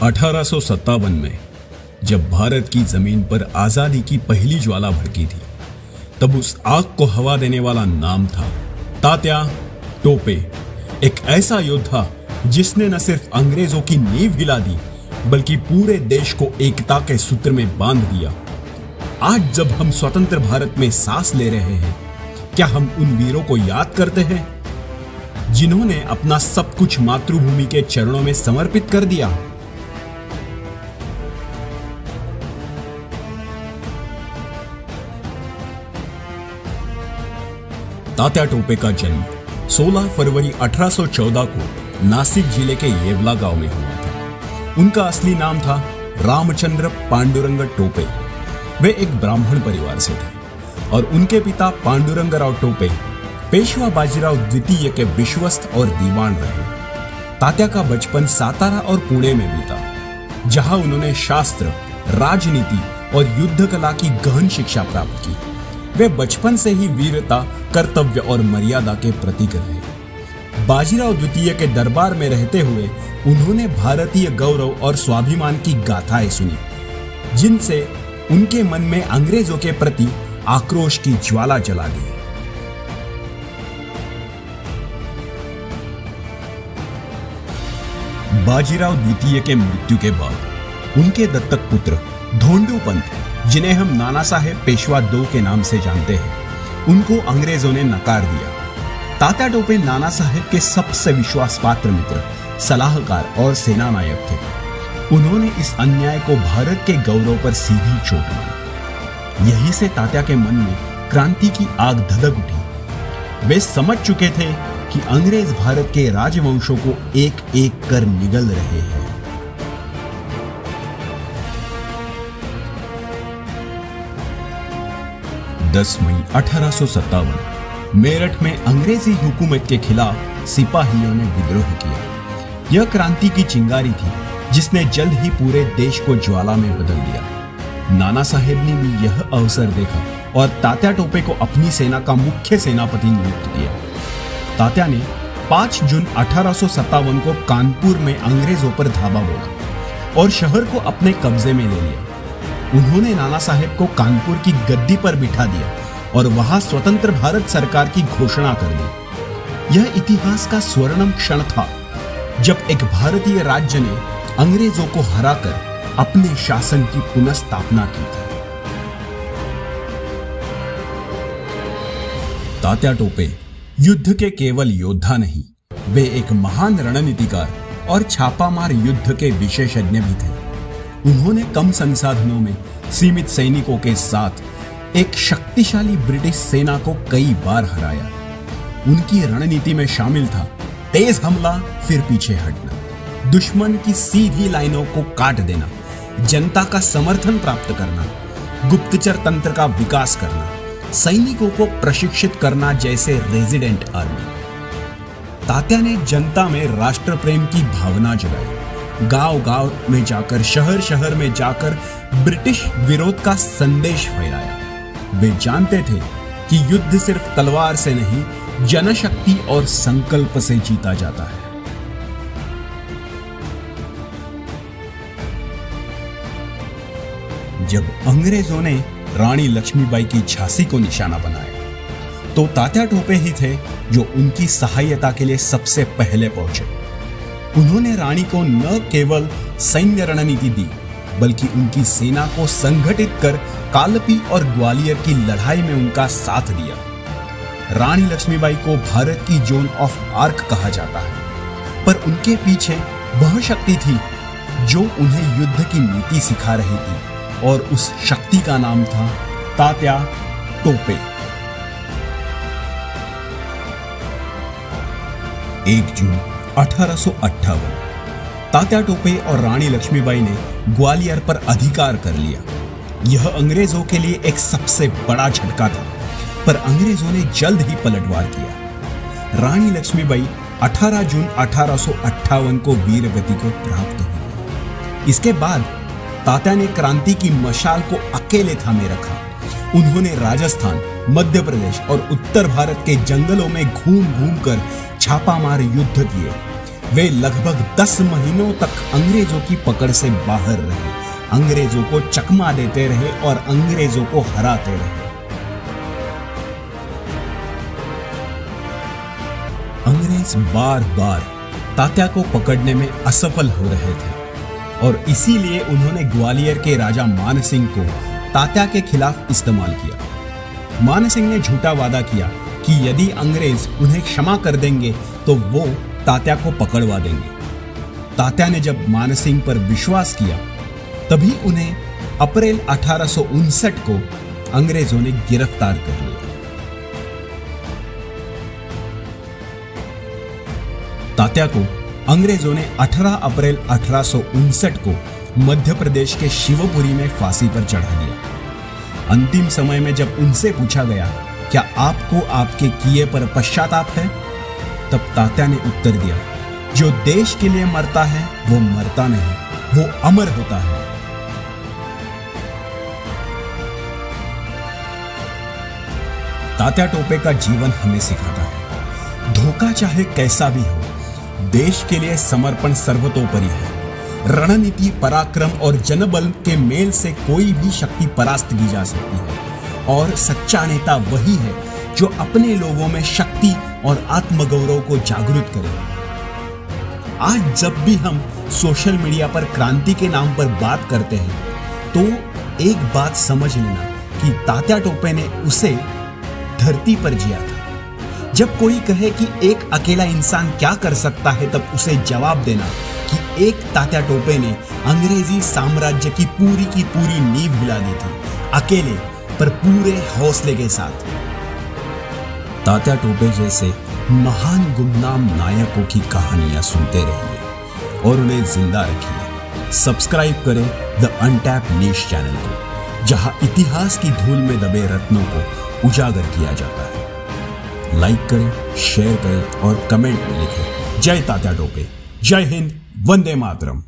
1857 में जब भारत की जमीन पर आजादी की पहली ज्वाला भड़की थी, तब उस आग को हवा देने वाला नाम था तात्या टोपे। एक ऐसा योद्धा जिसने न सिर्फ अंग्रेजों की नींव हिला दी, बल्कि पूरे देश को एकता के सूत्र में बांध दिया। आज जब हम स्वतंत्र भारत में सांस ले रहे हैं, क्या हम उन वीरों को याद करते हैं जिन्होंने अपना सब कुछ मातृभूमि के चरणों में समर्पित कर दिया? तात्या टोपे का जन्म 16 फरवरी 1814 को नासिक जिले के येवला गांव में हुआ था। उनका असली नाम था रामचंद्र पांडुरंग टोपे। वे एक ब्राह्मण परिवार से थे और उनके पिता पांडुरंगराव टोपे पेशवा बाजीराव द्वितीय के विश्वस्त और दीवान रहे। तात्या का बचपन सातारा और पुणे में बीता, जहां उन्होंने शास्त्र, राजनीति और युद्ध कला की गहन शिक्षा प्राप्त की। वे बचपन से ही वीरता, कर्तव्य और मर्यादा के प्रतीक रहे। बाजीराव द्वितीय के दरबार में रहते हुए उन्होंने भारतीय गौरव और स्वाभिमान की गाथाएं सुनी, जिनसे उनके मन में अंग्रेजों के प्रति आक्रोश की ज्वाला जला गई। बाजीराव द्वितीय के मृत्यु के बाद उनके दत्तक पुत्र धोंडू पंत, जिन्हें हम नाना साहेब पेशवा II के नाम से जानते हैं, उनको अंग्रेजों ने नकार दिया। तात्या टोपे नाना साहेब के सबसे विश्वास पात्र मित्र, सलाहकार और सेना नायक थे। उन्होंने इस अन्याय को भारत के गौरव पर सीधी चोट मारी। यही से तात्या के मन में क्रांति की आग धधक उठी। वे समझ चुके थे कि अंग्रेज भारत के राजवंशों को एक एक कर निगल रहे हैं। 10 मई 1857 मेरठ में अंग्रेजी हुकूमत के खिलाफ सिपाहियों ने विद्रोह किया। यह क्रांति की चिंगारी थी जिसने जल्द ही पूरे देश को ज्वाला में बदल दिया। नाना साहेब ने भी यह अवसर देखा और तात्या टोपे को अपनी सेना का मुख्य सेनापति नियुक्त किया। तात्या ने 5 जून 1857 को कानपुर में अंग्रेजों पर धावा बोला और शहर को अपने कब्जे में ले लिया। उन्होंने नाना साहेब को कानपुर की गद्दी पर बिठा दिया और वहां स्वतंत्र भारत सरकार की घोषणा कर दी। यह इतिहास का स्वर्णिम क्षण था जब एक भारतीय राज्य ने अंग्रेजों को हराकर अपने शासन की पुनर्स्थापना की थी। तात्या टोपे युद्ध के केवल योद्धा नहीं, वे एक महान रणनीतिकार और छापामार युद्ध के विशेषज्ञ भी थे। उन्होंने कम संसाधनों में सीमित सैनिकों के साथ एक शक्तिशाली ब्रिटिश सेना को कई बार हराया। उनकी रणनीति में शामिल था तेज हमला फिर पीछे हटना, दुश्मन की सीधी लाइनों को काट देना, जनता का समर्थन प्राप्त करना, गुप्तचर तंत्र का विकास करना, सैनिकों को प्रशिक्षित करना जैसे रेजिडेंट आर्मी। तात्या ने जनता में राष्ट्र प्रेम की भावना जगाई। गांव-गांव में जाकर, शहर-शहर में जाकर ब्रिटिश विरोध का संदेश फैलाया। वे जानते थे कि युद्ध सिर्फ तलवार से नहीं, जनशक्ति और संकल्प से जीता जाता है। जब अंग्रेजों ने रानी लक्ष्मीबाई की झांसी को निशाना बनाया, तो तात्या टोपे ही थे जो उनकी सहायता के लिए सबसे पहले पहुंचे। उन्होंने रानी को न केवल सैन्य रणनीति दी, बल्कि उनकी सेना को संगठित कर कालपी और ग्वालियर की लड़ाई में उनका साथ दिया। रानी लक्ष्मीबाई को भारत की जोन ऑफ आर्क कहा जाता है, पर उनके पीछे वह शक्ति थी जो उन्हें युद्ध की नीति सिखा रही थी और उस शक्ति का नाम था तात्या टोपे। 1 जून 1858 तात्या टोपे और रानी लक्ष्मीबाई ने ग्वालियर पर अधिकार कर लिया। यह अंग्रेजों के लिए एक सबसे बड़ा झटका था, पर अंग्रेजों ने जल्द ही पलटवार किया। रानी लक्ष्मीबाई 18 जून 1858 को वीर गति को प्राप्त हुई। इसके बाद तात्या ने क्रांति की मशाल को अकेले थामे रखा। उन्होंने राजस्थान, मध्य प्रदेश और उत्तर भारत के जंगलों में घूम घूम कर छापामार युद्ध किए। वे लगभग 10 महीनों तक अंग्रेजों की पकड़ से बाहर रहे, अंग्रेजों को चकमा देते रहे और अंग्रेजों को हराते रहे। अंग्रेज बार बार तात्या को पकड़ने में असफल हो रहे थे और इसीलिए उन्होंने ग्वालियर के राजा मानसिंह को तात्या के खिलाफ इस्तेमाल किया। मानसिंह ने झूठा वादा किया कि यदि अंग्रेज उन्हें क्षमा कर देंगे तो वो तात्या को पकड़वा देंगे। तात्या ने जब मानसिंह पर विश्वास किया तभी उन्हें अप्रैल 1859 को अंग्रेजों ने गिरफ्तार कर लिया। तात्या को अंग्रेजों ने 18 अप्रैल 1859 को मध्य प्रदेश के शिवपुरी में फांसी पर चढ़ा दिया। अंतिम समय में जब उनसे पूछा गया क्या आपको आपके किए पर पश्चाताप है, तब तात्या ने उत्तर दिया, जो देश के लिए मरता है वो मरता नहीं, वो अमर होता है। तात्या टोपे का जीवन हमें सिखाता है, धोखा चाहे कैसा भी हो, देश के लिए समर्पण सर्वतोपरि है। रणनीति, पराक्रम और जनबल के मेल से कोई भी शक्ति परास्त की जा सकती है और सच्चा नेता वही है जो अपने लोगों में शक्ति और आत्मगौरव को जागृत करे। आज जब भी हम सोशल मीडिया पर क्रांति के नाम पर बात करते हैं तो एक बात समझ लेना कि तात्या टोपे ने उसे धरती पर जिया था। जब कोई कहे कि एक अकेला इंसान क्या कर सकता है तब उसे जवाब देना कि एक तात्या टोपे ने अंग्रेजी साम्राज्य की पूरी नींव हिला दी थी, अकेले पर पूरे हौसले के साथ। तात्या टोपे जैसे महान गुमनाम नायकों की कहानियां सुनते रहिए और उन्हें जिंदा रखिए। सब्सक्राइब करें द अनटैप्ड नीश चैनल को, जहां इतिहास की धूल में दबे रत्नों को उजागर किया जाता है। लाइक करें, शेयर करें और कमेंट में लिखें, जय तात्या टोपे, जय हिंद, वंदे मातरम।